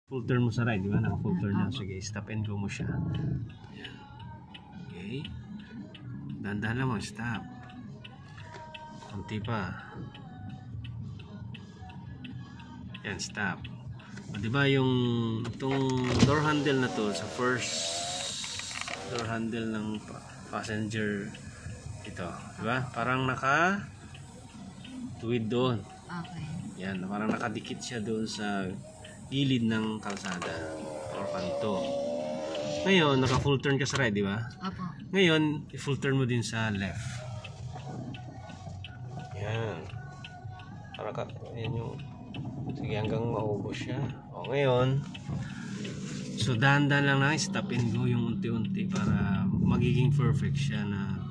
Full turn mo sa right, di ba? Naka-full turn na. Sige, stop and go mo siya. Ayan. Okay. Dahan-dahan lang mo, stop. Kunti pa. Yan, stop. O, diba yung itong door handle na to sa first door handle ng passenger ito, diba? Parang naka tuwid doon. Okay. Yan, parang nakadikit siya doon sa gilid ng kalsada or kanto. Ngayon, naka full turn ka sa right, diba? Opo. Ngayon, i-full turn mo din sa left. Yan. Para ka, yan yung sige hanggang maubos siya. O ngayon, so dahan-dahan lang na stop and go yung unti-unti para magiging perfect siya na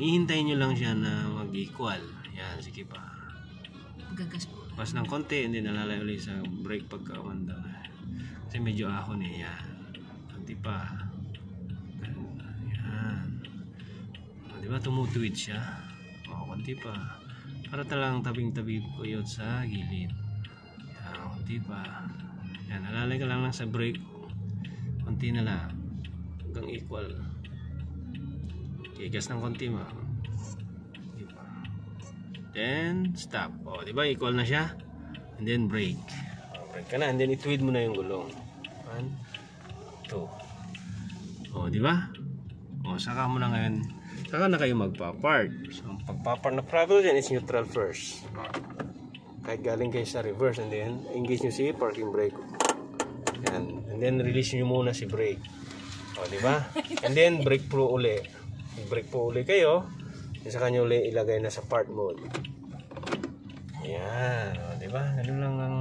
hihintayin nyo lang siya na mag-equal. Yan, sige pa. Gagas po. Pas ng konti, hindi nalalay ulit sa brake pagkawanda. Kasi medyo ahon eh. Yan. Konti pa. Yan. O, diba tumutuwid siya? O, konti pa. Para talang tabing-tabi ko yun sa gilid. Yan, konti pa. Yan, nalalay ka lang sa brake. Konti na lang. Hanggang equal. Okay, gas ng konti mo. Konti pa. Then, stop. O, diba equal na siya? And then brake. O, brake ka na. And then ituwid mo na yung gulong. 1, 2. O, diba? O, saka mo na ngayon. Saka na kayo magpa-park. So, pagpa-park na travel dyan is neutral first. Kahit galing kayo sa reverse and then engage nyo si parking brake. Yan. And then release nyo muna si brake. O, diba? And then brake pro uli. Brake pro uli kayo. And saka nyo uli ilagay na sa park mode. Yan. O, diba? Ganun lang ang